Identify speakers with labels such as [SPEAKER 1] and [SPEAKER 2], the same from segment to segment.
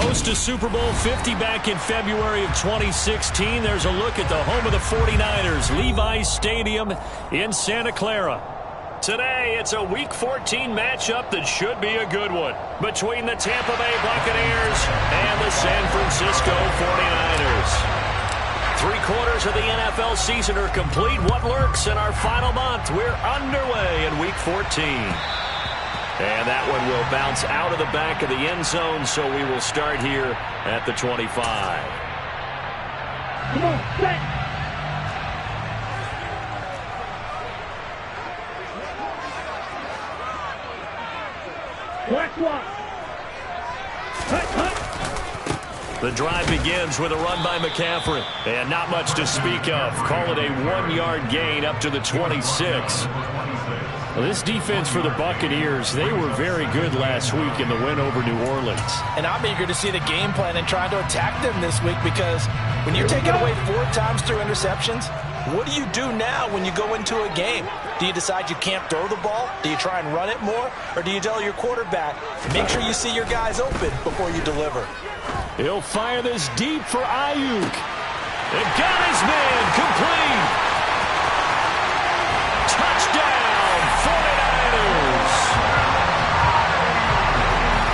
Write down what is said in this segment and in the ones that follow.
[SPEAKER 1] Host to Super Bowl 50 back in February of 2016. There's a look at the home of the 49ers, Levi's Stadium in Santa Clara. Today, it's a Week 14 matchup that should be a good one between the Tampa Bay Buccaneers and the San Francisco 49ers. 3/4 of the NFL season are complete. What lurks in our final month? We're underway in Week 14. And that one will bounce out of the back of the end zone, so we will start here at the 25.
[SPEAKER 2] Come on, set. Black one.
[SPEAKER 1] The drive begins with a run by McCaffrey. And not much to speak of. Call it a 1-yard gain up to the 26. Well, this defense for the Buccaneers, they were very good last week in the win over New Orleans.
[SPEAKER 3] And I'm eager to see the game plan and trying to attack them this week, because when you're taken away 4 times through interceptions, what do you do now when you go into a game? Do you decide you can't throw the ball? Do you try and run it more? Or do you tell your quarterback, make sure you see your guys open before you deliver?
[SPEAKER 1] He'll fire this deep for Ayuk. It got his man complete. Touchdown, 49ers.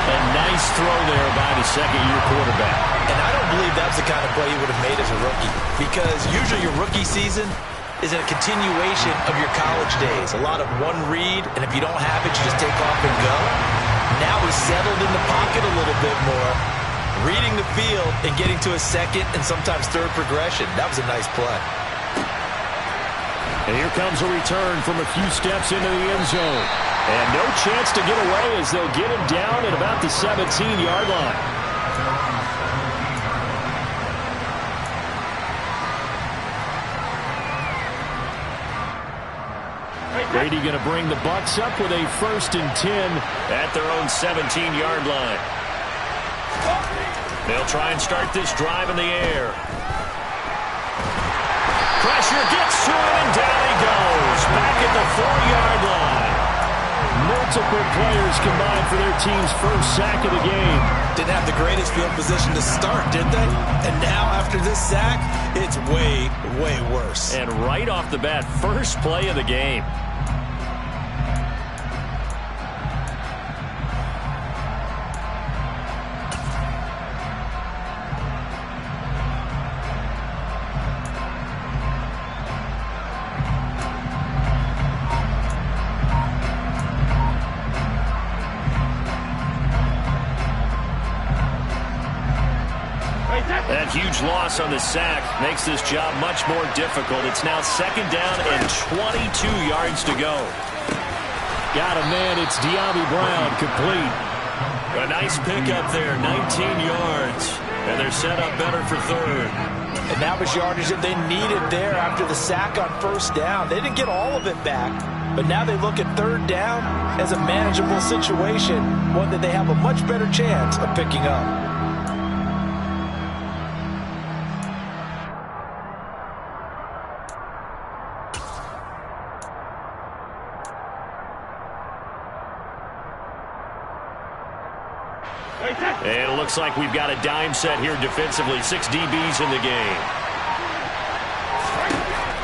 [SPEAKER 1] A nice throw there by the second-year quarterback.
[SPEAKER 3] And I don't believe that's the kind of play he would have made as a rookie, because usually your rookie season is a continuation of your college days. A lot of one read, and if you don't have it, you just take off and go. Now he's settled in the pocket a little bit more, reading the field and getting to a second and sometimes third progression. That was a nice play.
[SPEAKER 1] And here comes a return from a few steps into the end zone. And no chance to get away as they'll get him down at about the 17-yard line. Brady going to bring the Bucs up with a 1st and 10 at their own 17-yard line. They'll try and start this drive in the air. Pressure gets to him, and down he goes. Back at the 4-yard line. Multiple players combined for their team's first sack of the game.
[SPEAKER 3] Didn't have the greatest field position to start, did they? And now after this sack, it's way, way worse.
[SPEAKER 1] And right off the bat, first play of the game. That huge loss on the sack makes this job much more difficult. It's now 2nd down and 22 yards to go. Got a man. It's De'Ami Brown, complete. A nice pickup there, 19 yards. And they're set up better for 3rd.
[SPEAKER 3] And that was yardage that they needed there after the sack on 1st down. They didn't get all of it back, but now they look at 3rd down as a manageable situation, one that they have a much better chance of picking up.
[SPEAKER 1] And it looks like we've got a dime set here defensively. 6 DBs in the game.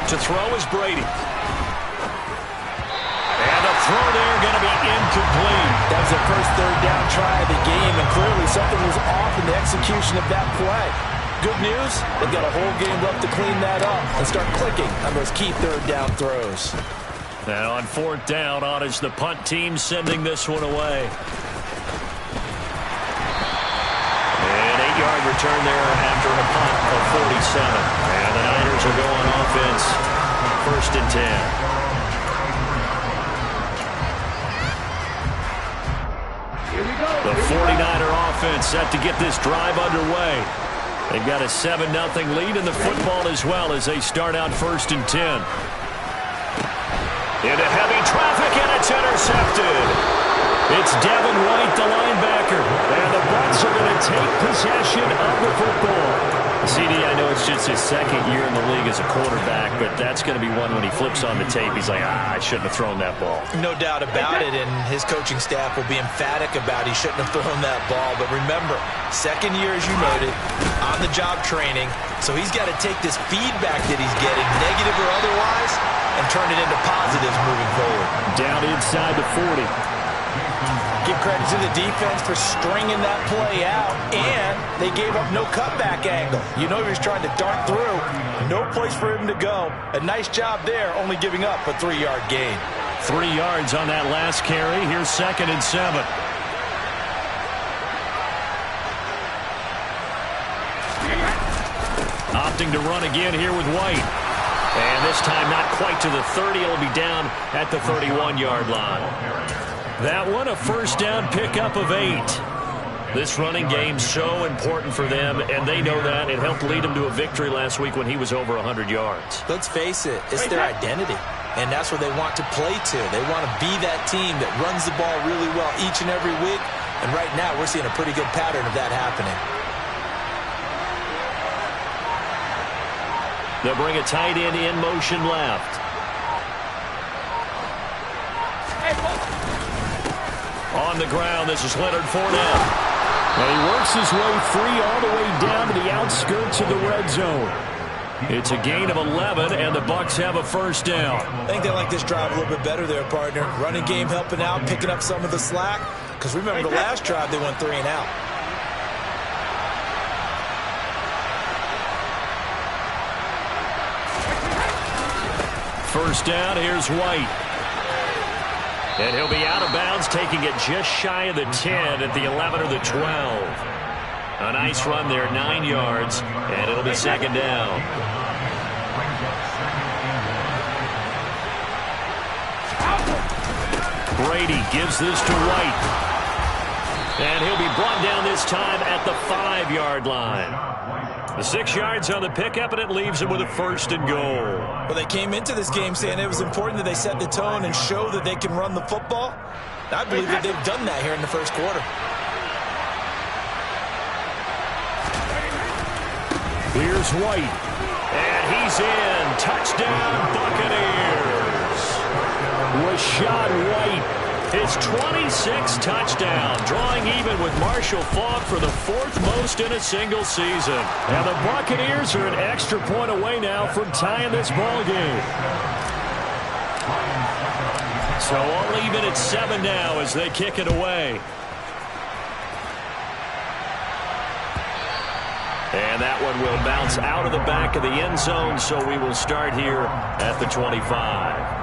[SPEAKER 1] To throw is Brady. And the throw there going to be incomplete.
[SPEAKER 3] That was their first 3rd down try of the game, and clearly something was off in the execution of that play. Good news, they've got a whole game left to clean that up and start clicking on those key 3rd down throws.
[SPEAKER 1] And on 4th down, on is the punt team sending this one away. Yard return there after a punt of 47. And the Niners will go on offense. 1st and 10.
[SPEAKER 2] Here we go.
[SPEAKER 1] The 49er offense set to get this drive underway. They've got a 7-0 lead in the football as well as they start out 1st and 10. Into heavy traffic, and it's intercepted. It's Devin White, the linebacker, and the Bucs are going to take possession of the football. CD, I know it's just his second year in the league as a quarterback, but that's going to be one when he flips on the tape, he's like, I shouldn't have thrown that ball.
[SPEAKER 3] No doubt about it, and his coaching staff will be emphatic about he shouldn't have thrown that ball. But remember, second year, as you noted, on-the-job training, so he's got to take this feedback that he's getting, negative or otherwise, and turn it into positives moving forward.
[SPEAKER 1] Down inside the 40.
[SPEAKER 3] Give credit to the defense for stringing that play out, and they gave up no cutback angle. You know he was trying to dart through. No place for him to go. A nice job there, only giving up a 3-yard gain.
[SPEAKER 1] 3 yards on that last carry. Here's 2nd and 7. Opting to run again here with White. And this time not quite to the 30. It'll be down at the 31-yard line. That one, a first down pickup of 8. This running game so important for them, and they know that. It helped lead them to a victory last week when he was over 100 yards.
[SPEAKER 3] Let's face it, it's their identity, and that's what they want to play to. They want to be that team that runs the ball really well each and every week, and right now we're seeing a pretty good pattern of that happening.
[SPEAKER 1] They'll bring a tight end in motion left. On the ground, this is Leonard Fournette. And he works his way free all the way down to the outskirts of the red zone. It's a gain of 11, and the Bucs have a first down.
[SPEAKER 3] I think they like this drive a little bit better there, partner. Running game helping out, picking up some of the slack. Because remember, the last drive, they went 3 and out.
[SPEAKER 1] First down, here's White. And he'll be out of bounds, taking it just shy of the 10 at the 11 or the 12. A nice run there, 9 yards, and it'll be 2nd down. Brady gives this to White. And he'll be brought down this time at the 5-yard line. The 6 yards on the pickup, and it leaves him with a 1st and goal.
[SPEAKER 3] Well, they came into this game saying it was important that they set the tone and show that they can run the football. I believe that they've done that here in the first quarter.
[SPEAKER 1] Here's White. And he's in. Touchdown, Buccaneers. Rachaad White. His 26th touchdown, drawing even with Marshall Faulk for the 4th most in a single season. And the Buccaneers are an extra point away now from tying this ball game. So all even at 7 now as they kick it away. And that one will bounce out of the back of the end zone, so we will start here at the 25.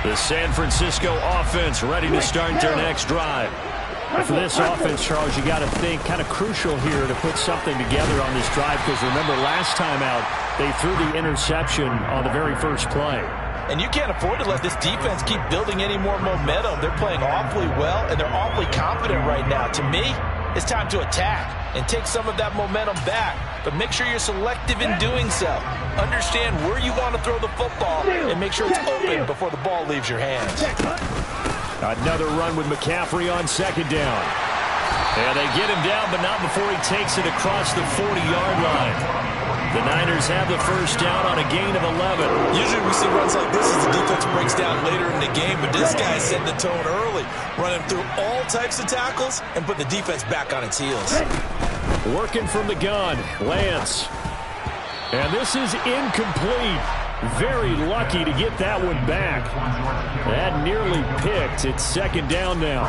[SPEAKER 1] The San Francisco offense ready to start their next drive.
[SPEAKER 4] For this offense, Charles, you got to think kind of crucial here to put something together on this drive, because remember last time out they threw the interception on the very first play.
[SPEAKER 3] And you can't afford to let this defense keep building any more momentum. They're playing awfully well, and they're awfully confident right now. To me, it's time to attack and take some of that momentum back. But make sure you're selective in doing so. Understand where you want to throw the football and make sure it's open before the ball leaves your hands.
[SPEAKER 1] Another run with McCaffrey on 2nd down. And they get him down, but not before he takes it across the 40-yard line. The Niners have the first down on a gain of 11.
[SPEAKER 3] Usually we see runs like this as the defense breaks down later in the game, but this guy set the tone early, running through all types of tackles and put the defense back on its heels.
[SPEAKER 1] Working from the gun, Lance. And this is incomplete. Very lucky to get that one back. That nearly picked. It's 2nd down now.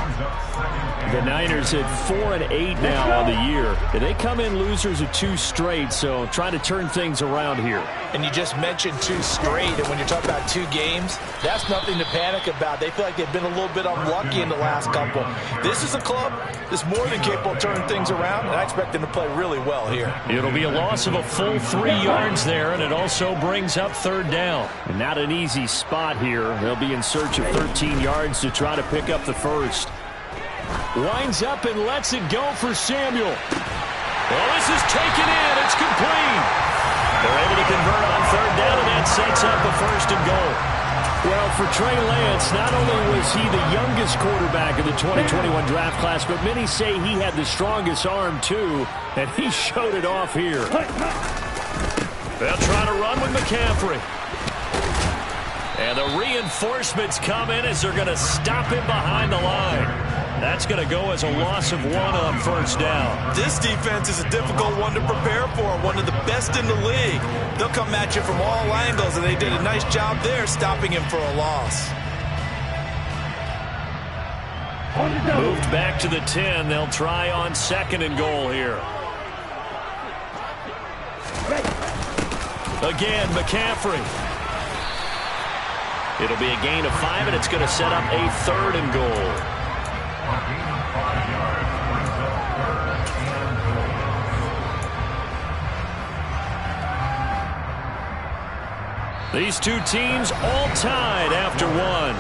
[SPEAKER 1] The Niners at 4-8 now on the year. And they come in losers of 2 straight, so trying to turn things around here.
[SPEAKER 3] And you just mentioned 2 straight, and when you're talking about 2 games, that's nothing to panic about. They feel like they've been a little bit unlucky in the last couple. This is a club that's more than capable of turning things around, and I expect them to play really well here.
[SPEAKER 1] It'll be a loss of a full 3 yards there, and it also brings up 3rd down.
[SPEAKER 4] And not an easy spot here. They'll be in search of 13 yards to try to pick up the first.
[SPEAKER 1] Winds up and lets it go for Samuel. Well, this is taken in. It's complete. They're able to convert on 3rd down, and that sets up the 1st and goal.
[SPEAKER 4] Well, for Trey Lance, not only was he the youngest quarterback in the 2021 draft class, but many say he had the strongest arm, too, and he showed it off here.
[SPEAKER 1] They'll try to run with McCaffrey. And the reinforcements come in as they're going to stop him behind the line. That's going to go as a loss of 1 on first down.
[SPEAKER 3] This defense is a difficult one to prepare for, one of the best in the league. They'll come at you from all angles, and they did a nice job there stopping him for a loss.
[SPEAKER 1] Moved back to the 10. They'll try on 2nd and goal here. Again, McCaffrey. It'll be a gain of 5, and it's going to set up a 3rd and goal. These two teams all tied after 1.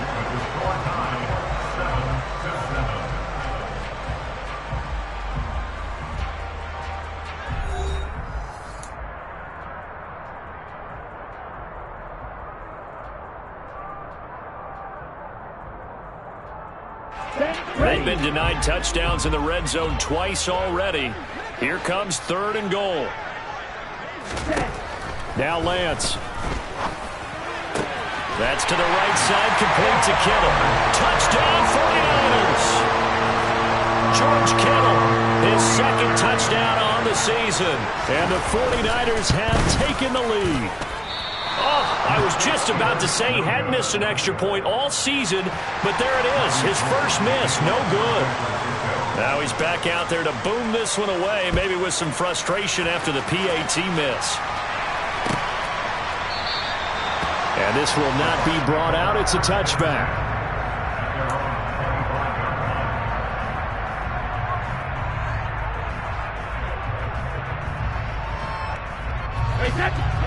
[SPEAKER 1] They've been denied touchdowns in the red zone twice already. Here comes 3rd and goal.
[SPEAKER 4] Now Lance.
[SPEAKER 1] That's to the right side, complete to Kittle. Touchdown 49ers! George Kittle, his 2nd touchdown on the season.
[SPEAKER 4] And the 49ers have taken the lead.
[SPEAKER 1] Oh, I was just about to say he hadn't missed an extra point all season, but there it is, his first miss, no good. Now he's back out there to boom this one away, maybe with some frustration after the PAT miss.
[SPEAKER 4] And this will not be brought out. It's a touchback.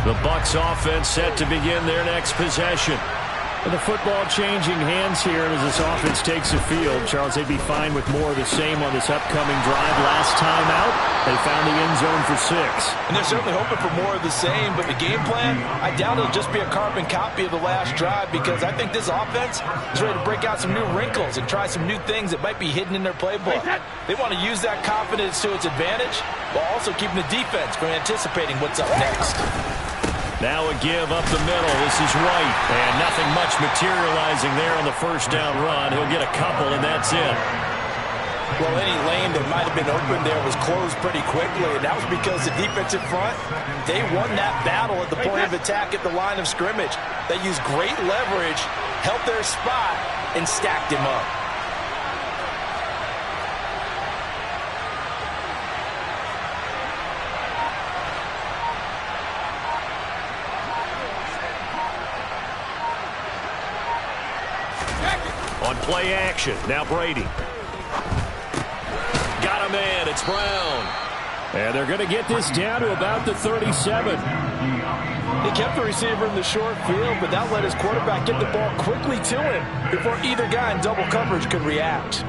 [SPEAKER 1] The Bucs offense set to begin their next possession.
[SPEAKER 4] And the football changing hands here as this offense takes the field. Charles, they'd be fine with more of the same on this upcoming drive. Last time out, they found the end zone for 6.
[SPEAKER 3] And they're certainly hoping for more of the same, but the game plan, I doubt it'll just be a carbon copy of the last drive, because I think this offense is ready to break out some new wrinkles and try some new things that might be hidden in their playbook. They want to use that confidence to its advantage, while also keeping the defense from anticipating what's up next.
[SPEAKER 1] Now a give up the middle. This is White. And nothing much materializing there on the first down run. He'll get a couple, and that's it.
[SPEAKER 3] Well, any lane that might have been open there was closed pretty quickly, and that was because the defensive front, they won that battle at the point of attack at the line of scrimmage. They used great leverage, held their spot, and stacked him up.
[SPEAKER 1] On play action, now Brady. Got a man, it's Brown.
[SPEAKER 4] And they're going to get this down to about the 37.
[SPEAKER 3] He kept the receiver in the short field, but that let his quarterback get the ball quickly to him before either guy in double coverage could react.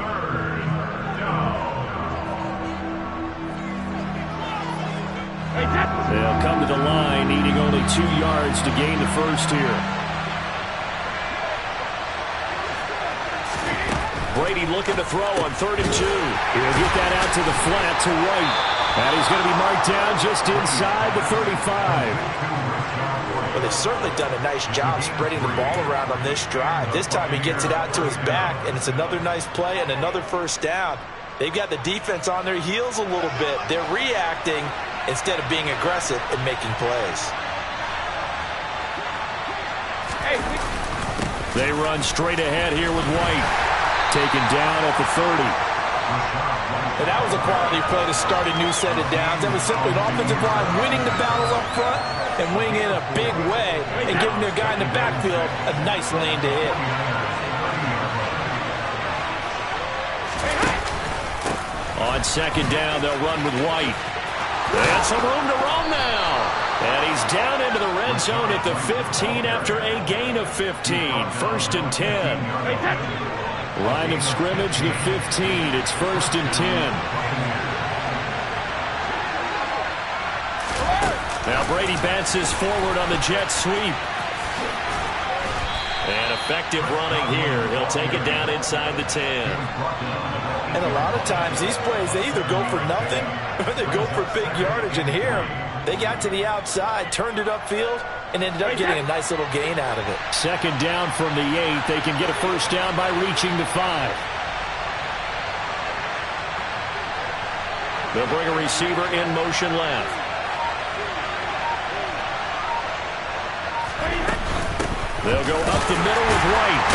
[SPEAKER 4] They'll come to the line, needing only 2 yards to gain the first here.
[SPEAKER 1] Brady looking to throw on 3rd and 2.
[SPEAKER 4] He'll get that out to the flat to White. And he's going to be marked down just inside the 35.
[SPEAKER 3] Well, they've certainly done a nice job spreading the ball around on this drive. This time he gets it out to his back, and it's another nice play and another first down. They've got the defense on their heels a little bit. They're reacting instead of being aggressive and making plays.
[SPEAKER 1] They run straight ahead here with White.
[SPEAKER 4] Taken down at the 30.
[SPEAKER 3] And that was a quality play to start a new set of downs. That was simply an offensive line winning the battle up front and winning in a big way and giving their guy in the backfield a nice lane to hit.
[SPEAKER 1] On 2nd down, they'll run with White. And some room to roam now. And he's down into the red zone at the 15 after a gain of 15. 1st and 10.
[SPEAKER 4] Line of scrimmage, the 15. It's 1st and 10.
[SPEAKER 1] Now Brady bounces forward on the jet sweep. And effective running here. He'll take it down inside the 10.
[SPEAKER 3] And a lot of times these plays, they either go for nothing or they go for big yardage. And here, they got to the outside, turned it upfield, and ended up getting a nice little gain out of it.
[SPEAKER 4] Second down from the 8. They can get a first down by reaching the 5.
[SPEAKER 1] They'll bring a receiver in motion left. They'll go up the middle with White.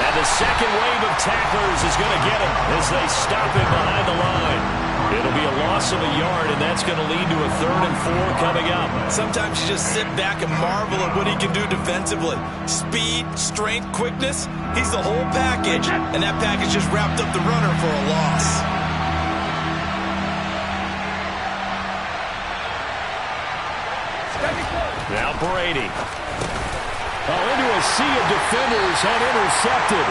[SPEAKER 1] And the second wave of tacklers is going to get him as they stop him behind the line. It'll be a loss of a yard, and that's going to lead to a 3rd and 4 coming up.
[SPEAKER 3] Sometimes you just sit back and marvel at what he can do defensively. Speed, strength, quickness, he's the whole package, and that package just wrapped up the runner for a loss.
[SPEAKER 1] Now Brady.
[SPEAKER 4] Into a sea of defenders and intercepted.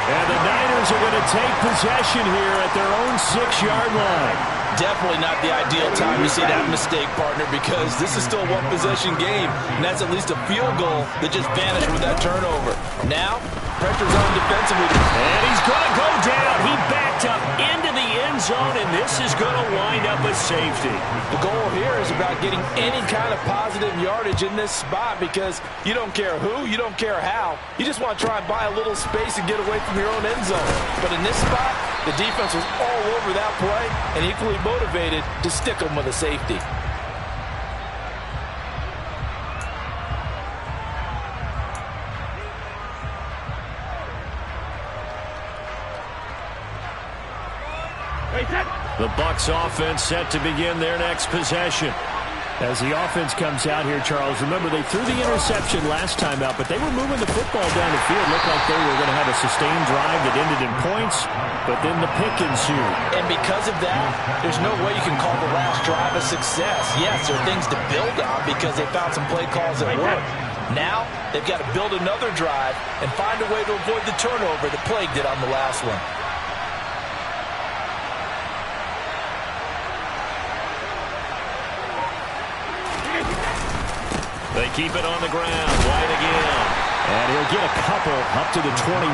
[SPEAKER 4] And the Niners are going to take possession here at their own 6-yard line.
[SPEAKER 3] Definitely not the ideal time to see that mistake, partner, because this is still a one-possession game, and that's at least a field goal that just vanished with that turnover. Now, pressure's on defensively.
[SPEAKER 1] And he's going to go down. He backed up into the end zone, and this is going to wind up a safety.
[SPEAKER 3] The goal here is about getting any kind of positive yardage in this spot because you don't care who, you don't care how. You just want to try and buy a little space and get away from your own end zone. But in this spot, the defense was all over that play and equally motivated to stick them with a safety.
[SPEAKER 1] The Bucs offense set to begin their next possession.
[SPEAKER 4] As the offense comes out here, Charles, remember they threw the interception last time out, but they were moving the football down the field. Looked like they were going to have a sustained drive that ended in points, but then the pick ensued.
[SPEAKER 3] And because of that, there's no way you can call the last drive a success. Yes, there are things to build on because they found some play calls that worked. Now, they've got to build another drive and find a way to avoid the turnover that plagued it on the last one.
[SPEAKER 1] They keep it on the ground. White again.
[SPEAKER 4] And he'll get a couple up to the 29.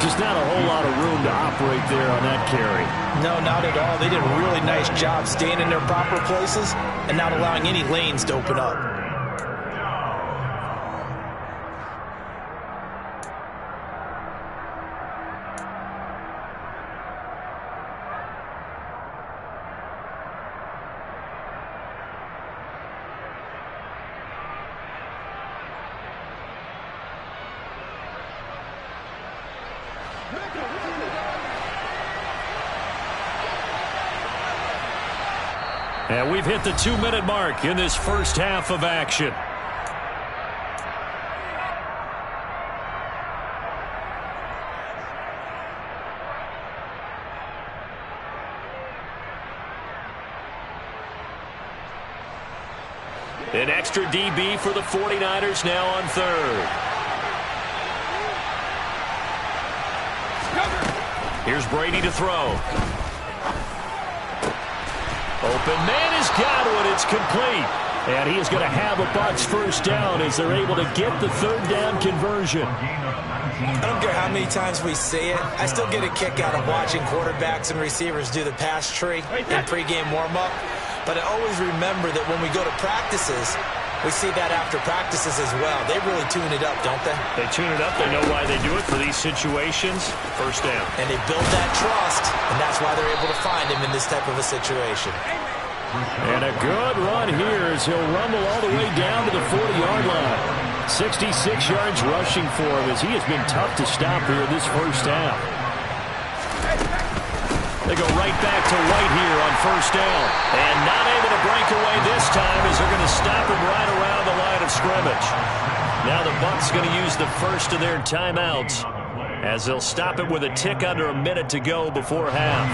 [SPEAKER 4] Just not a whole lot of room to operate there on that carry.
[SPEAKER 3] No, not at all. They did a really nice job staying in their proper places and not allowing any lanes to open up.
[SPEAKER 1] And we've hit the 2-minute mark in this first half of action. An extra DB for the 49ers now on 3rd. Here's Brady to throw. Open man has got one. It's complete. And he is going to have a Bucs first down as they're able to get the 3rd down conversion.
[SPEAKER 3] I don't care how many times we see it. I still get a kick out of watching quarterbacks and receivers do the pass tree in pregame warm-up. But I always remember that when we go to practices, we see that after practices as well. They really tune it up, don't they?
[SPEAKER 1] They tune it up. They know why they do it for these situations. First down.
[SPEAKER 3] And they build that trust, and that's why they're able to find him in this type of a situation.
[SPEAKER 4] And a good run here as he'll rumble all the way down to the 40-yard line. 66 yards rushing for him as he has been tough to stop here this first half.
[SPEAKER 1] They go right back to White here on first down. And not able to break away this time as they're going to stop him right around the line of scrimmage. Now the Bucs going to use the first of their timeouts as they'll stop it with a tick under a minute to go before half.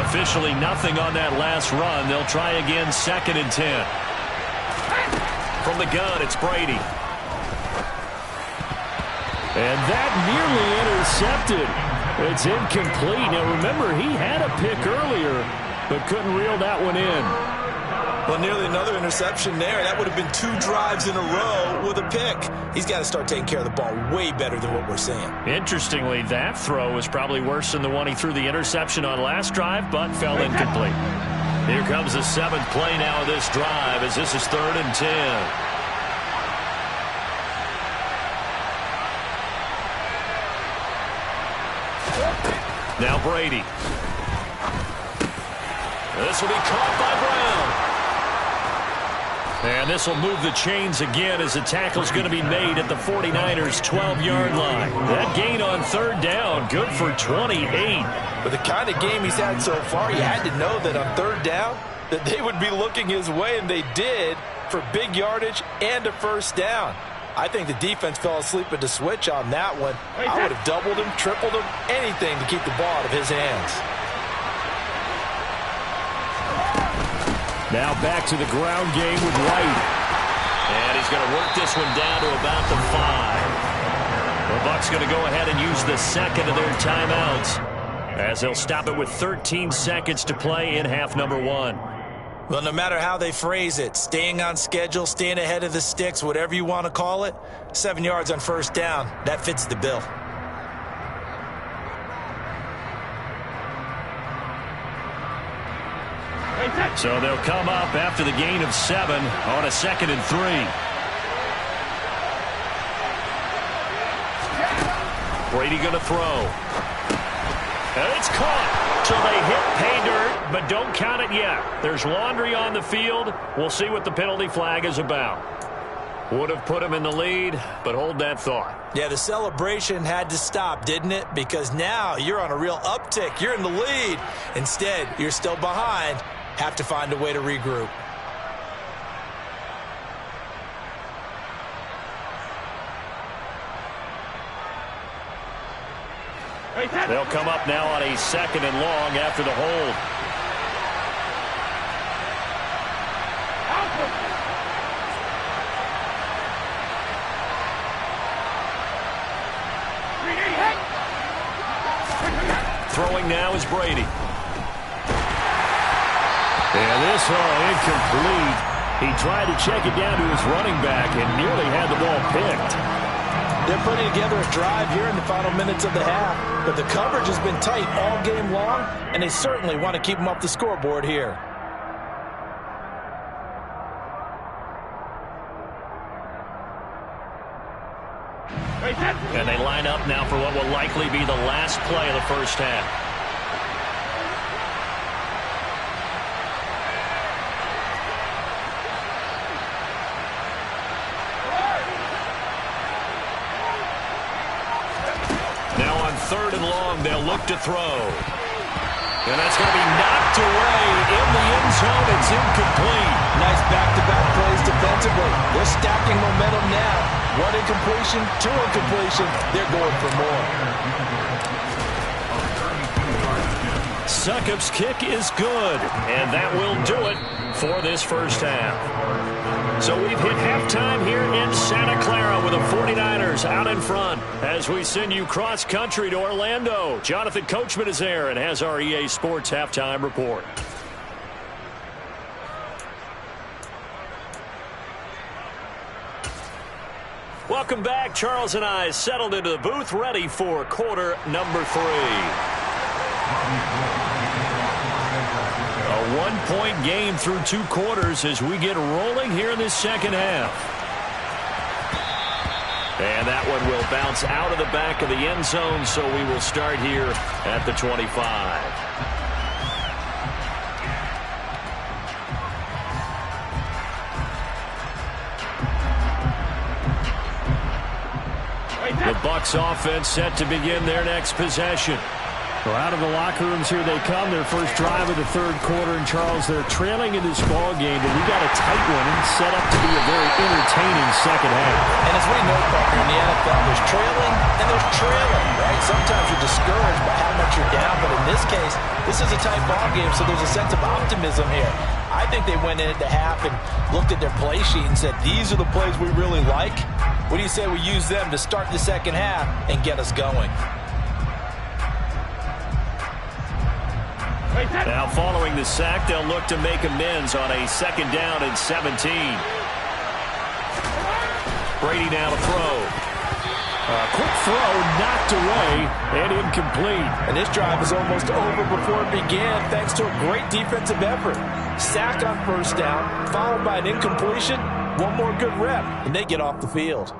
[SPEAKER 1] Officially nothing on that last run. They'll try again 2nd and 10. From the gun, it's Brady.
[SPEAKER 4] And that nearly intercepted. It's incomplete. Now remember, he had a pick earlier, but couldn't reel that one in.
[SPEAKER 3] Well, nearly another interception there. That would have been 2 drives in a row with a pick. He's got to start taking care of the ball way better than what we're seeing.
[SPEAKER 1] Interestingly, that throw was probably worse than the one he threw the interception on last drive, but fell incomplete. Here comes the 7th play now of this drive as this is 3rd and 10. Now Brady. This will be caught by Brown. And this will move the chains again as the tackle's going to be made at the 49ers' 12-yard line. That gain on 3rd down, good for 28.
[SPEAKER 3] With the kind of game he's had so far, you had to know that on 3rd down that they would be looking his way, and they did, for big yardage and a 1st down. I think the defense fell asleep at the switch on that one. I would have doubled him, tripled him, anything to keep the ball out of his hands.
[SPEAKER 1] Now back to the ground game with White. And he's going to work this one down to about the 5. The Bucs going to go ahead and use the 2nd of their timeouts as they'll stop it with 13 seconds to play in half number 1.
[SPEAKER 3] Well, no matter how they phrase it, staying on schedule, staying ahead of the sticks, whatever you want to call it, 7 yards on 1st down, that fits the bill.
[SPEAKER 1] So they'll come up after the gain of 7 on a 2nd and 3. Brady going to throw. And it's caught. So they hit pay dirt, but don't count it yet. There's laundry on the field. We'll see what the penalty flag is about. Would have put him in the lead, but hold that thought.
[SPEAKER 3] Yeah, the celebration had to stop, didn't it? Because now you're on a real uptick. You're in the lead. Instead, you're still behind. Have to find a way to regroup.
[SPEAKER 1] They'll come up now on a 2nd and long after the hold. Throwing now is Brady. And this incomplete. He tried to check it down to his running back and nearly had the ball picked.
[SPEAKER 3] They're putting together a drive here in the final minutes of the half, but the coverage has been tight all game long, and they certainly want to keep them off the scoreboard here.
[SPEAKER 1] And they line up now for what will likely be the last play of the 1st half. Now on 3rd and long, they'll look to throw. And that's going to be knocked away in the end zone. It's incomplete.
[SPEAKER 3] Nice back-to-back plays defensively. They're stacking momentum now. 1 incompletion, 2 incompletion. They're going for more.
[SPEAKER 1] Succop's kick is good, and that will do it for this 1st half. So we've hit halftime here in Santa Clara with the 49ers out in front as we send you cross-country to Orlando. Jonathan Coachman is there and has our EA Sports halftime report. Welcome back. Charles and I settled into the booth ready for quarter number 3. A 1-point game through 2 quarters as we get rolling here in this 2nd half. And that one will bounce out of the back of the end zone, so we will start here at the 25. The Bucs offense set to begin their next possession.
[SPEAKER 4] Well, out of the locker rooms here they come. Their first drive of the 3rd quarter. And, Charles, they're trailing in this ball game, but we got a tight one and set up to be a very entertaining 2nd half.
[SPEAKER 3] And as we know, Parker, in the NFL, there's trailing and there's trailing, right? Sometimes you're discouraged by how much you're down, but in this case, this is a tight ball game, so there's a sense of optimism here. I think they went into half and looked at their play sheet and said, these are the plays we really like. What do you say we use them to start the 2nd half and get us going?
[SPEAKER 1] Now following the sack, they'll look to make amends on a 2nd down and 17. Brady now to throw. Quick throw, knocked away, and incomplete.
[SPEAKER 3] And this drive is almost over before it began thanks to a great defensive effort. Sack on 1st down, followed by an incompletion. One more good rep, and they get off the field.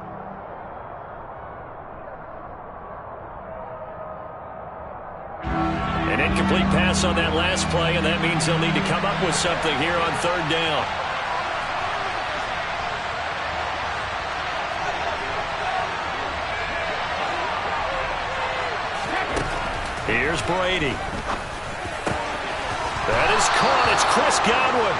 [SPEAKER 1] An incomplete pass on that last play, and that means they'll need to come up with something here on 3rd down. Here's Brady. That is caught. It's Chris Godwin.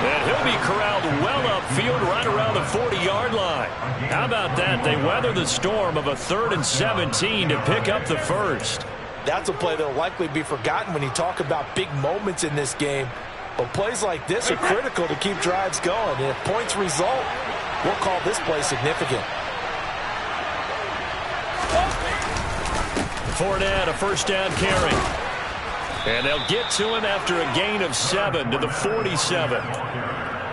[SPEAKER 1] And he'll be corralled well upfield right around the 40-yard line. How about that? They weather the storm of a 3rd and 17 to pick up the first.
[SPEAKER 3] That's a play that will likely be forgotten when you talk about big moments in this game. But plays like this are critical to keep drives going. And if points result, we'll call this play significant.
[SPEAKER 1] Fournette, a 1st down carry. And they'll get to him after a gain of 7 to the 47.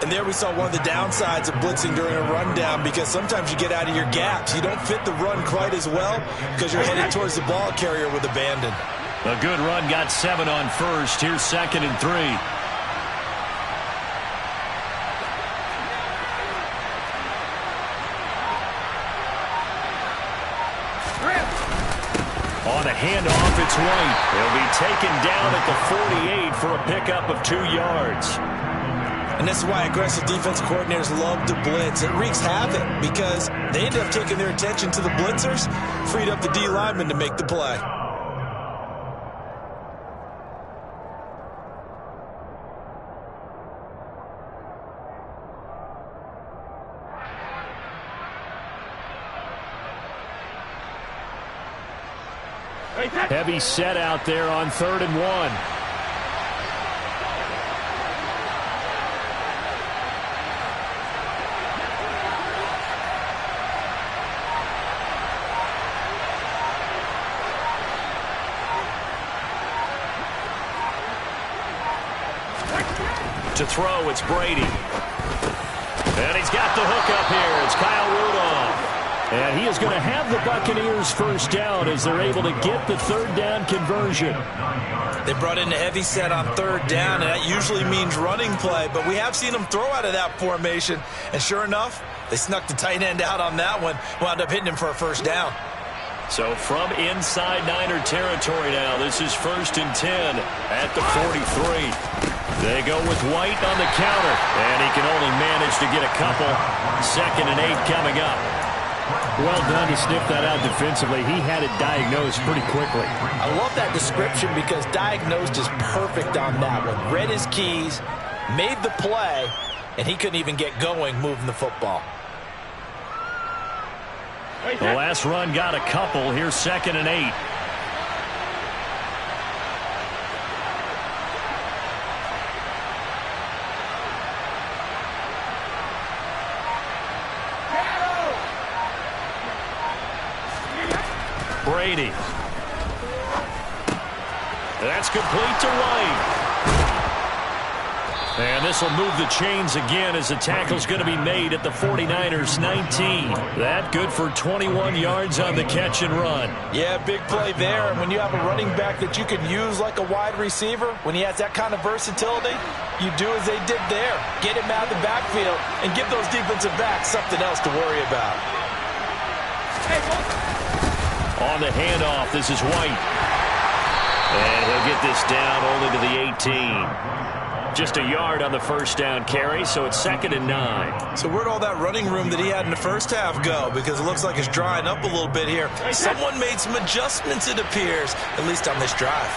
[SPEAKER 3] And there we saw one of the downsides of blitzing during a rundown, because sometimes you get out of your gaps. You don't fit the run quite as well because you're headed towards the ball carrier with abandon.
[SPEAKER 1] A good run, got 7 on 1st. Here's 2nd and 3. On a handoff, it's White. He'll be taken down at the 48 for a pickup of 2 yards.
[SPEAKER 3] And this is why aggressive defense coordinators love to blitz. It wreaks havoc because they end up taking their attention to the blitzers, freed up the D lineman to make the play.
[SPEAKER 1] Heavy set out there on 3rd and 1. To throw, it's Brady. And he's got the hook up here. It's Kyle Rudolph. And he is going to have the Buccaneers 1st down as they're able to get the 3rd down conversion.
[SPEAKER 3] They brought in a heavy set on 3rd down, and that usually means running play. But we have seen them throw out of that formation. And sure enough, they snuck the tight end out on that one. Wound up hitting him for a 1st down.
[SPEAKER 1] So from inside Niner territory now, this is 1st and 10 at the 43. They go with White on the counter, and he can only manage to get a couple. 2nd and 8 coming up.
[SPEAKER 4] Well done to sniff that out defensively. He had it diagnosed pretty quickly.
[SPEAKER 3] I love that description because diagnosed is perfect on that one. Read his keys, made the play, and he couldn't even get going moving the football.
[SPEAKER 1] The last run got a couple. Here's 2nd and 8. Brady. That's complete to White. And this will move the chains again as the tackle's going to be made at the 49ers 19. That good for 21 yards on the catch and run.
[SPEAKER 3] Yeah, big play there. And when you have a running back that you can use like a wide receiver, when he has that kind of versatility, you do as they did there. Get him out of the backfield and give those defensive backs something else to worry about.
[SPEAKER 1] On the handoff, this is White. And he'll get this down only to the 18. Just a yard on the 1st down carry, so it's 2nd and 9.
[SPEAKER 3] So where'd all that running room that he had in the 1st half go? Because it looks like it's drying up a little bit here. Someone made some adjustments, it appears, at least on this drive.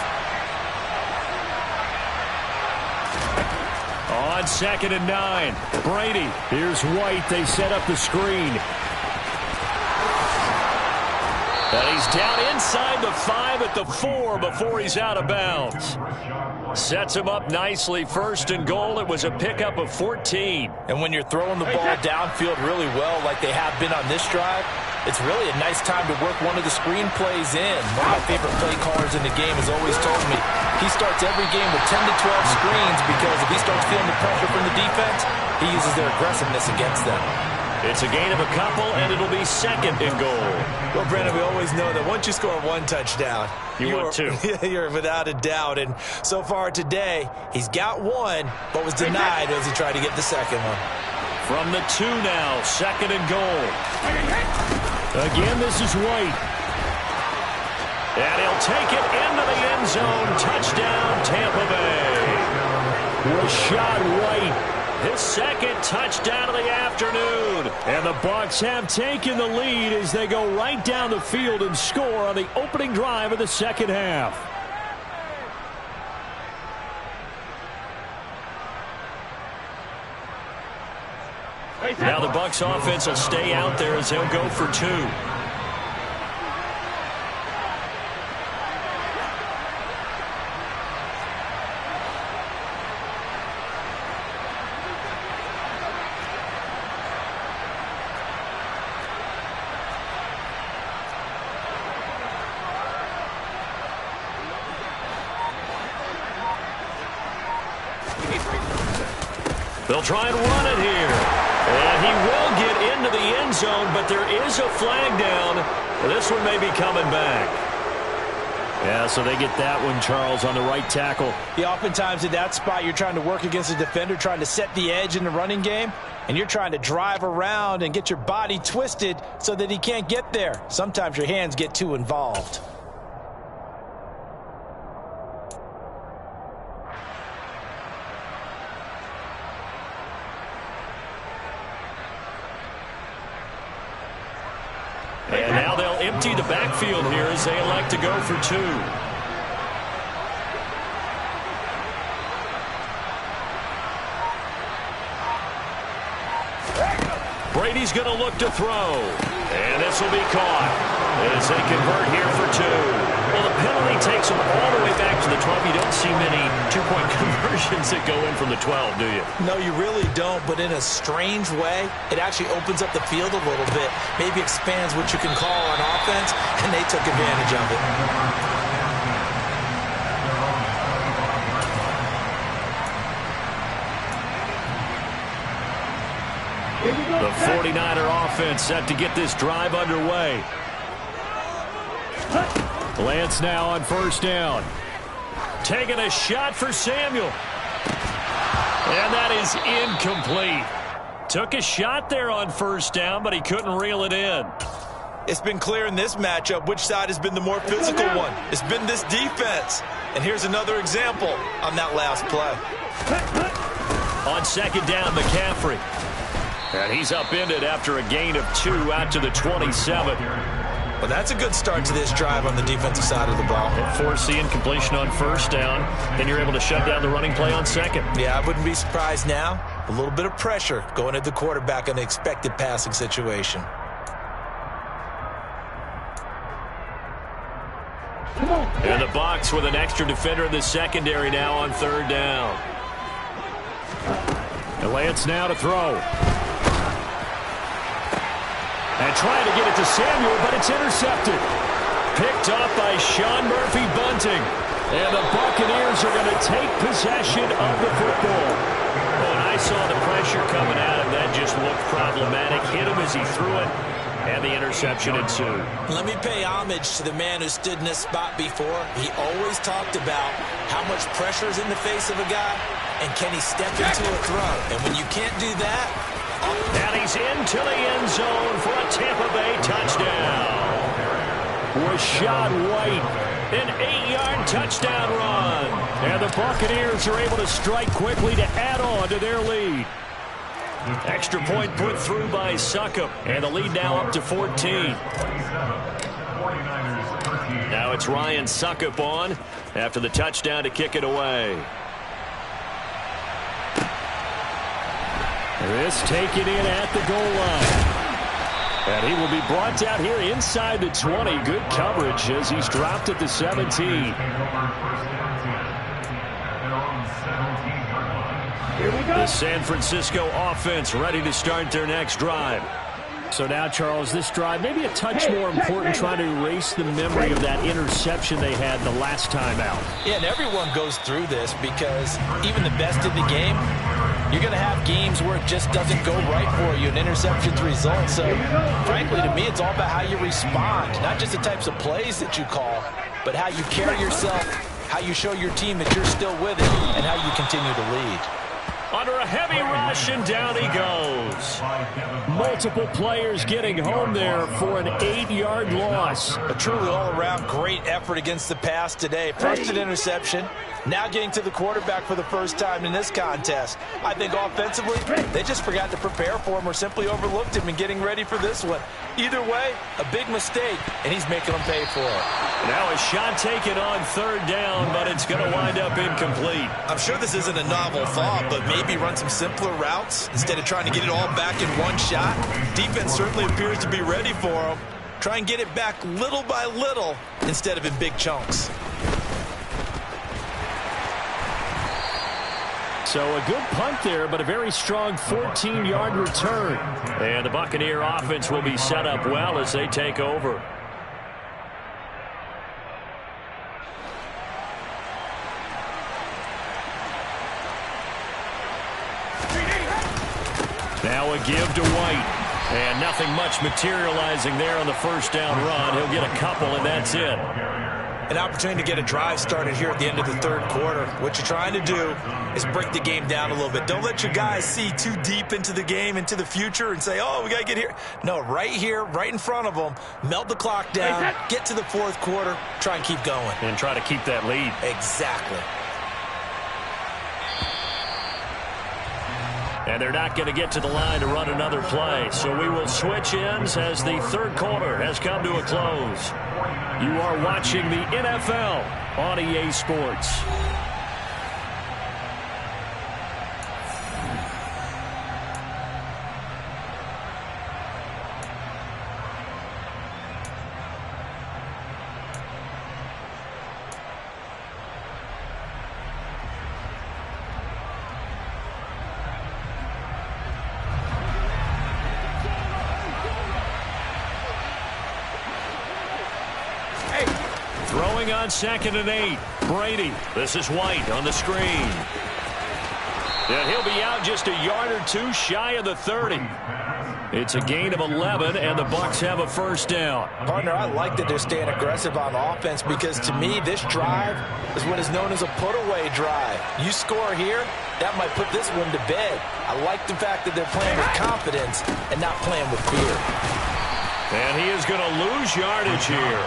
[SPEAKER 1] On 2nd and 9, Brady.
[SPEAKER 4] Here's White. They set up the screen.
[SPEAKER 1] And he's down inside the 5 at the 4 before he's out of bounds. Sets him up nicely. 1st and goal. It was a pickup of 14.
[SPEAKER 3] And when you're throwing the ball downfield really well like they have been on this drive, it's really a nice time to work one of the screen plays in. One of my favorite play callers in the game has always told me, He starts every game with 10 to 12 screens because if he starts feeling the pressure from the defense, he uses their aggressiveness against them.
[SPEAKER 1] It's a gain of a couple, and it'll be second and goal.
[SPEAKER 3] Well, Brandon, we always know that once you score one touchdown,
[SPEAKER 1] want two.
[SPEAKER 3] You're without a doubt. And so far today, he's got one, but was denied as he tried to get the second one.
[SPEAKER 1] From the 2 now, second and goal. Again, this is White. And he'll take it into the end zone. Touchdown, Tampa Bay. Rachaad White. His second touchdown of the afternoon. And the Bucs have taken the lead as they go right down the field and score on the opening drive of the second half. Now the Bucs offense will stay out there as they'll go for 2. They'll try and run it here. And he will get into the end zone, but there is a flag down. This one may be coming back. Yeah, so they get that one, Charles, on the right tackle.
[SPEAKER 3] Yeah, oftentimes in that spot, you're trying to work against a defender, trying to set the edge in the running game, and you're trying to drive around and get your body twisted so that he can't get there. Sometimes your hands get too involved.
[SPEAKER 1] And now they'll empty the backfield here as they elect to go for 2. Brady's going to look to throw. And this will be caught as they convert here for 2. Well, the penalty takes them all the way back to the 12. You don't see many two-point conversions that go in from the 12, do you?
[SPEAKER 3] No, you really don't, but in a strange way, it actually opens up the field a little bit, maybe expands what you can call on offense, and they took advantage of it.
[SPEAKER 1] The 49er offense set to get this drive underway. Lance now on first down. Taking a shot for Samuel. And that is incomplete. Took a shot there on first down, but he couldn't reel it in.
[SPEAKER 3] It's been clear in this matchup which side has been the more physical one. It's been this defense. And here's another example on that last play.
[SPEAKER 1] On second down, McCaffrey. And he's upended after a gain of 2 out to the 27.
[SPEAKER 3] Well, that's a good start to this drive on the defensive side of the ball.
[SPEAKER 1] And force the incompletion on first down. Then you're able to shut down the running play on second.
[SPEAKER 3] Yeah, I wouldn't be surprised now. A little bit of pressure going at the quarterback in an expected passing situation.
[SPEAKER 1] And the Bucs with an extra defender in the secondary now on third down. And Lance now to throw. And trying to get it to Samuel, but it's intercepted. Picked off by Sean Murphy-Bunting. And the Buccaneers are going to take possession of the football. Oh, and I saw the pressure coming at him. That just looked problematic. Hit him as he threw it. And the interception ensued.
[SPEAKER 3] Let me pay homage to the man who stood in this spot before. He always talked about how much pressure is in the face of a guy, and can he step into a throw. And when you can't do that...
[SPEAKER 1] And he's into the end zone for a Tampa Bay touchdown. Rachaad White, an 8-yard touchdown run. And the Buccaneers are able to strike quickly to add on to their lead. Extra point put through by Succop, and the lead now up to 14. Now it's Ryan Succop on after the touchdown to kick it away. This taken in at the goal line. And he will be brought down here inside the 20. Good coverage as he's dropped at the 17. The San Francisco offense ready to start their next drive.
[SPEAKER 4] So now, Charles, this drive maybe a touch more important, trying to erase the memory of that interception they had the last time out.
[SPEAKER 3] Yeah, and everyone goes through this because even the best in the game, you're going to have games where it just doesn't go right for you, and interceptions result. So, frankly, to me, it's all about how you respond, not just the types of plays that you call, but how you carry yourself, how you show your team that you're still with it, and how you continue to lead.
[SPEAKER 1] Under a heavy rush, and down he goes.
[SPEAKER 4] Multiple players getting home there for an 8-yard loss.
[SPEAKER 3] A truly all-around great effort against the pass today. First an interception, now getting to the quarterback for the first time in this contest. I think offensively, they just forgot to prepare for him or simply overlooked him in getting ready for this one. Either way, a big mistake, and he's making them pay for it.
[SPEAKER 1] Now a shot taken on third down, but it's going to wind up incomplete.
[SPEAKER 3] I'm sure this isn't a novel thought, but maybe run some simpler routes instead of trying to get it all back in one shot. Defense certainly appears to be ready for him. Try and get it back little by little instead of in big chunks.
[SPEAKER 4] So a good punt there, but a very strong 14-yard return.
[SPEAKER 1] And the Buccaneer offense will be set up well as they take over. Now a give to White. And nothing much materializing there on the first down run. He'll get a couple, and that's it.
[SPEAKER 3] An opportunity to get a drive started here at the end of the third quarter. What you're trying to do is break the game down a little bit. Don't let your guys see too deep into the game, into the future, and say, oh, we got to get here. No, right here, right in front of them, melt the clock down, get to the fourth quarter, try and keep going.
[SPEAKER 1] And try to keep that lead.
[SPEAKER 3] Exactly.
[SPEAKER 1] And they're not going to get to the line to run another play. So we will switch ends as the third quarter has come to a close. You are watching the NFL on EA Sports. Throwing on 2nd and 8. Brady. This is White on the screen. And he'll be out just a yard or two shy of the 30. It's a gain of 11, and the Bucs have a first down.
[SPEAKER 3] Partner, I like that they're staying aggressive on offense because, to me, this drive is what is known as a put-away drive. You score here, that might put this one to bed. I like the fact that they're playing with confidence and not playing with fear.
[SPEAKER 1] And he is going to lose yardage here.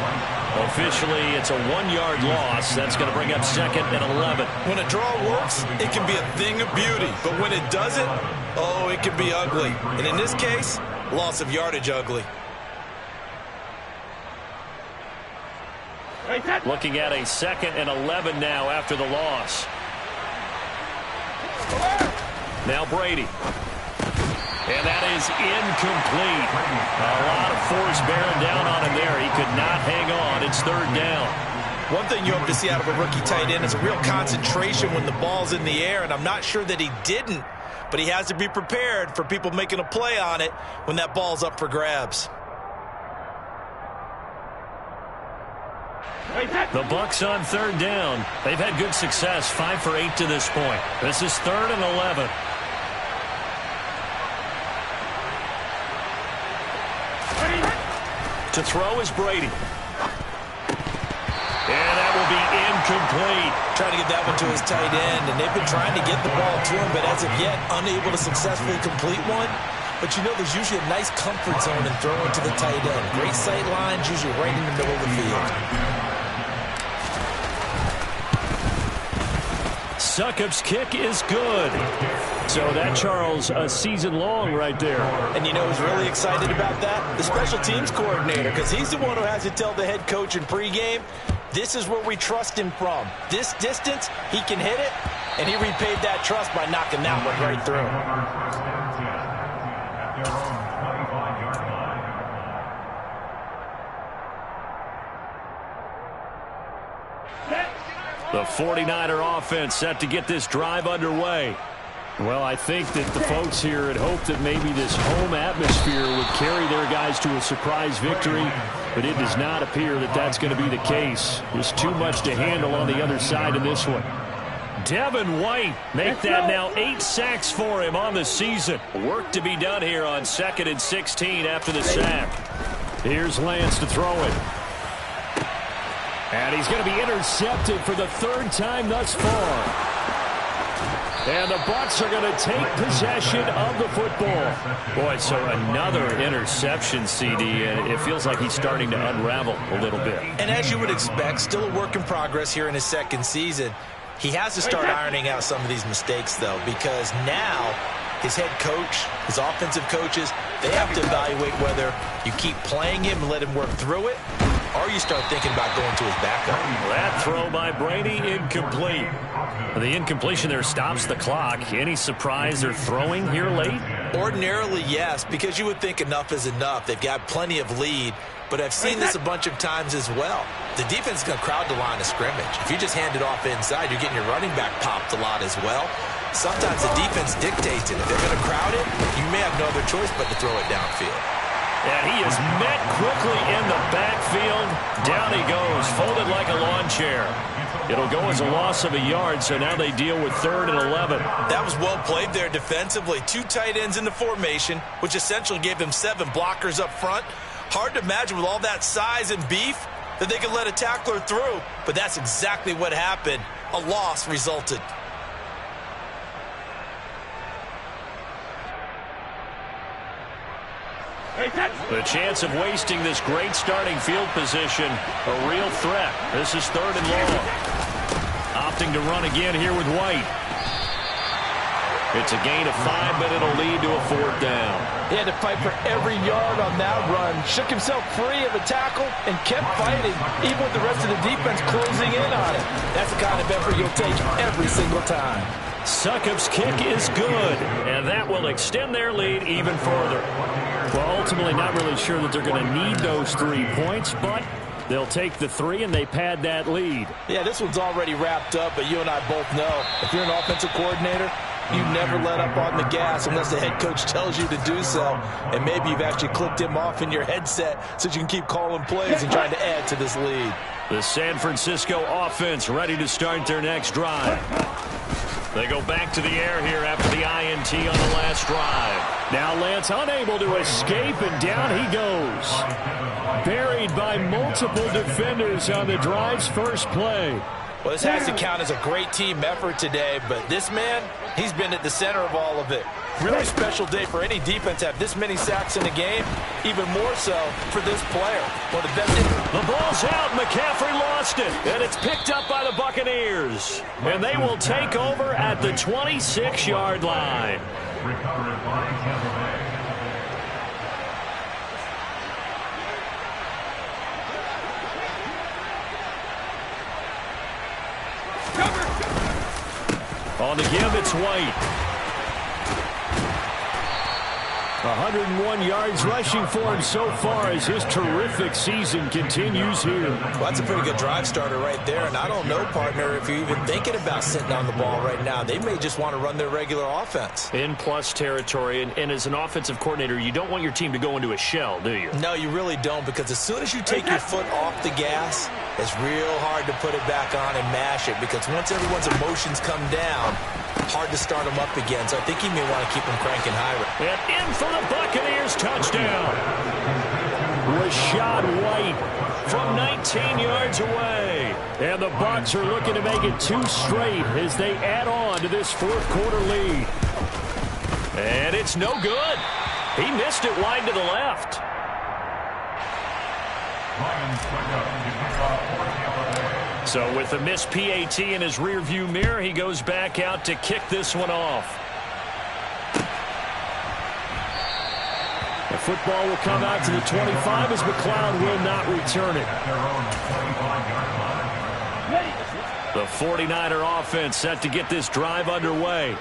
[SPEAKER 1] Officially, it's a 1-yard loss. That's going to bring up 2nd and 11.
[SPEAKER 3] When a draw works, it can be a thing of beauty. But when it doesn't, oh, it can be ugly. And in this case, loss of yardage ugly.
[SPEAKER 1] Looking at a 2nd and 11 now after the loss. Now Brady. And that is incomplete. A lot of force bearing down on him there. He could not hang on. It's third down.
[SPEAKER 3] One thing you hope to see out of a rookie tight end is a real concentration when the ball's in the air, and I'm not sure that he didn't, but he has to be prepared for people making a play on it when that ball's up for grabs.
[SPEAKER 1] The Bucs on third down. They've had good success, 5 for 8 to this point. This is 3rd and 11. To throw is Brady. And that will be incomplete.
[SPEAKER 3] Trying to get that one to his tight end, and they've been trying to get the ball to him, but as of yet, unable to successfully complete one. But you know, there's usually a nice comfort zone in throwing to the tight end. Great sight lines, usually right in the middle of the field.
[SPEAKER 1] Succop's kick is good. So that, Charles, a season long right there.
[SPEAKER 3] And you know who's really excited about that? The special teams coordinator, because he's the one who has to tell the head coach in pregame, this is where we trust him from. This distance, he can hit it, and he repaid that trust by knocking that one right through.
[SPEAKER 1] The 49er offense set to get this drive underway.
[SPEAKER 4] Well, I think that the folks here had hoped that maybe this home atmosphere would carry their guys to a surprise victory, but it does not appear that that's going to be the case. There's too much to handle on the other side in this one. Devin White, make that now 8 sacks for him on the season. Work to be done here on 2nd and 16 after the sack. Here's Lance to throw it. And he's going to be intercepted for the 3rd time thus far. And the Bucs are going to take possession of the football. Boy, so another interception, CD, and it feels like he's starting to unravel a little bit.
[SPEAKER 3] And as you would expect, still a work in progress here in his 2nd season. He has to start ironing out some of these mistakes, though, because now his head coach, his offensive coaches, they have to evaluate whether you keep playing him and let him work through it, or you start thinking about going to his backup.
[SPEAKER 1] That throw by Brady, incomplete. The incompletion there stops the clock. Any surprise they're throwing here late?
[SPEAKER 3] Ordinarily, yes, because you would think enough is enough. They've got plenty of lead, but I've seen this a bunch of times as well. The defense is going to crowd the line of scrimmage. If you just hand it off inside, you're getting your running back popped a lot as well. Sometimes the defense dictates it. If they're going to crowd it, you may have no other choice but to throw it downfield.
[SPEAKER 1] And he is met quickly in the backfield. Down he goes, folded like a lawn chair. It'll go as a loss of a yard, so now they deal with 3rd and 11.
[SPEAKER 3] That was well played there defensively. 2 tight ends in the formation, which essentially gave them 7 blockers up front. Hard to imagine with all that size and beef that they could let a tackler through, but that's exactly what happened. A loss resulted.
[SPEAKER 1] The chance of wasting this great starting field position, a real threat. This is 3rd and long. Opting to run again here with White. It's a gain of 5, but it'll lead to a 4th down.
[SPEAKER 5] He had to fight for every yard on that run. Shook himself free of a tackle and kept fighting, even with the rest of the defense closing in on it. That's the kind of effort you'll take every single time.
[SPEAKER 1] Succop's kick is good, and that will extend their lead even further. Well, ultimately not really sure that they're going to need those 3 points, but they'll take the 3 and they pad that lead.
[SPEAKER 5] Yeah, this one's already wrapped up, but you and I both know if you're an offensive coordinator, you never let up on the gas unless the head coach tells you to do so. And maybe you've actually clicked him off in your headset so you can keep calling plays and trying to add to this lead.
[SPEAKER 1] The San Francisco offense ready to start their next drive. They go back to the air here after the INT on the last drive.
[SPEAKER 4] Now Lance unable to escape, and down he goes. Buried by multiple defenders on the drive's first play.
[SPEAKER 5] Well, this has to count as a great team effort today, but this man, he's been at the center of all of it. Really special day for any defense to have this many sacks in a game, even more so for this player. One of the best.
[SPEAKER 1] The ball's out. McCaffrey lost it, and it's picked up by the Buccaneers. And they will take over at the 26-yard line. On the give, it's White. 101 yards rushing for him so far as his terrific season continues here.
[SPEAKER 3] Well, that's a pretty good drive starter right there. And I don't know, partner, if you're even thinking about sitting on the ball right now. They may just want to run their regular offense.
[SPEAKER 1] In plus territory, and as an offensive coordinator, you don't want your team to go into a shell, do you?
[SPEAKER 3] No, you really don't, because as soon as you take your foot off the gas, it's real hard to put it back on and mash it, because once everyone's emotions come down, hard to start them up again. So I think he may want to keep them cranking higher.
[SPEAKER 1] And in for the Buccaneers touchdown. Rachaad White from 19 yards away.
[SPEAKER 4] And the Bucs are looking to make it 2 straight as they add on to this 4th quarter lead.
[SPEAKER 1] And it's no good. He missed it wide to the left. So with the missed PAT in his rearview mirror, he goes back out to kick this one off. The football will come out to the 25 as McLeod will not return it. The 49er offense set to get this drive underway.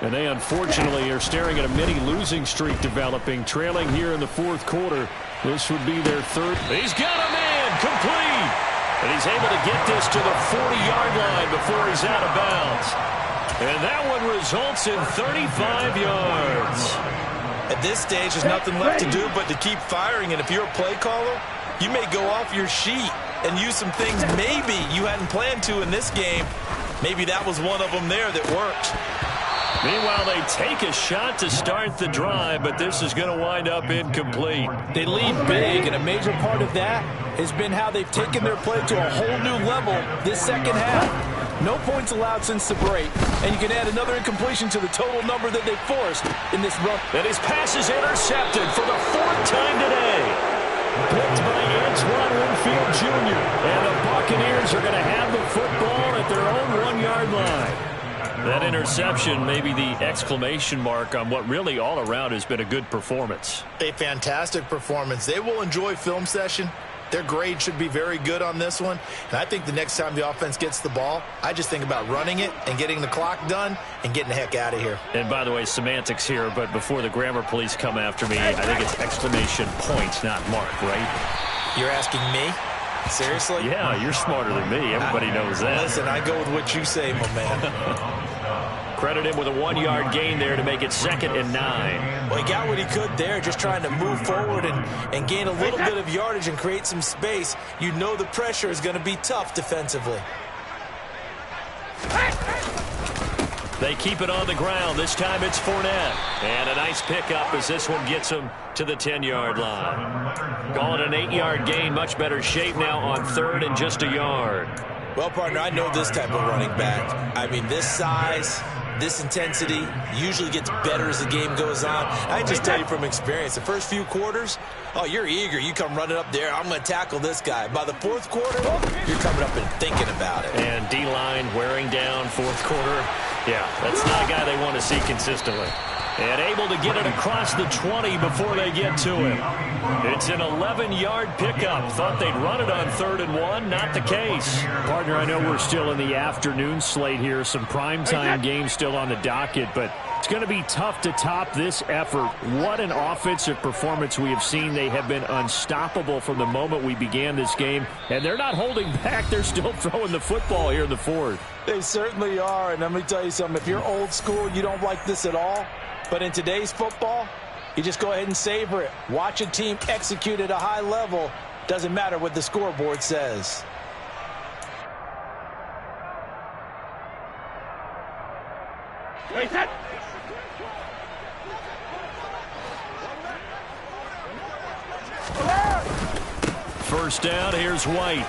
[SPEAKER 1] And they unfortunately are staring at a mini losing streak developing, trailing here in the 4th quarter. This would be their 3rd. He's got a man complete. And he's able to get this to the 40-yard line before he's out of bounds. And that one results in 35 yards.
[SPEAKER 3] At this stage, there's nothing left to do but to keep firing. And if you're a play caller, you may go off your sheet and use some things maybe you hadn't planned to in this game. Maybe that was one of them there that worked.
[SPEAKER 1] Meanwhile, they take a shot to start the drive, but this is going to wind up incomplete.
[SPEAKER 5] They lead big, and a major part of that has been how they've taken their play to a whole new level this second half. No points allowed since the break, and you can add another incompletion to the total number that they forced in this run.
[SPEAKER 1] And his pass is intercepted for the 4th time today. Picked by Antoine Winfield Jr. And the Buccaneers are going to have the football at their own 1-yard line. That interception may be the exclamation mark on what really all around has been a good performance.
[SPEAKER 3] A fantastic performance. They will enjoy film session. Their grade should be very good on this one. And I think the next time the offense gets the ball, I just think about running it and getting the clock done and getting the heck out of here.
[SPEAKER 1] And by the way, semantics here, but before the grammar police come after me, I think it's exclamation point, not mark, right?
[SPEAKER 3] You're asking me? Seriously?
[SPEAKER 1] Yeah, you're smarter than me. Everybody knows that.
[SPEAKER 3] Listen, I go with what you say, my man.
[SPEAKER 1] Credit him with a 1-yard gain there to make it 2nd and 9.
[SPEAKER 3] Well, he got what he could there, just trying to move forward and gain a little bit of yardage and create some space. You know the pressure is going to be tough defensively.
[SPEAKER 1] They keep it on the ground. This time it's Fournette. And a nice pickup as this one gets him to the 10-yard line. Calling an 8-yard gain. Much better shape now on 3rd and just a yard.
[SPEAKER 3] Well, partner, I know this type of running back. I mean, this size, this intensity usually gets better as the game goes on. I just tell you from experience, the first few quarters, oh, you're eager. You come running up there. I'm going to tackle this guy. By the 4th quarter, you're coming up and thinking about it.
[SPEAKER 1] And D-line wearing down 4th quarter. Yeah, that's not a guy they want to see consistently. And able to get it across the 20 before they get to him. It's an 11-yard pickup. Thought they'd run it on 3rd and 1. Not the case.
[SPEAKER 4] Partner, I know we're still in the afternoon slate here. Some primetime games still on the docket, but it's going to be tough to top this effort. What an offensive performance we have seen. They have been unstoppable from the moment we began this game, and they're not holding back. They're still throwing the football here in the 4th.
[SPEAKER 5] They certainly are, and let me tell you something. If you're old school, you don't like this at all. But in today's football, you just go ahead and savor it. Watch a team execute at a high level. Doesn't matter what the scoreboard says.
[SPEAKER 2] Wait, that.
[SPEAKER 1] First down, here's White.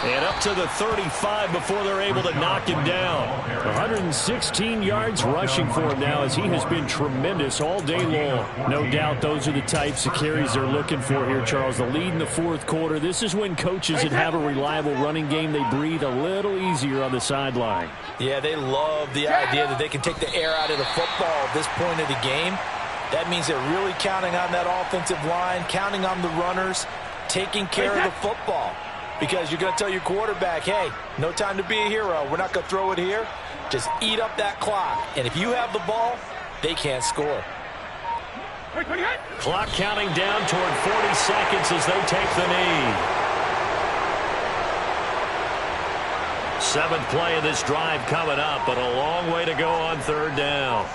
[SPEAKER 1] And up to the 35 before they're able to knock him down.
[SPEAKER 4] 116 yards rushing for him now as he has been tremendous all day long. No doubt those are the types of carries they're looking for here, Charles. The lead in the 4th quarter. This is when coaches that have a reliable running game, they breathe a little easier on the sideline.
[SPEAKER 3] Yeah, they love the idea that they can take the air out of the football at this point of the game. That means they're really counting on that offensive line, counting on the runners, taking care of the football. Because you're going to tell your quarterback, hey, no time to be a hero. We're not going to throw it here. Just eat up that clock. And if you have the ball, they can't score.
[SPEAKER 1] Clock counting down toward 40 seconds as they take the knee. 7th play of this drive coming up, but a long way to go on 3rd down.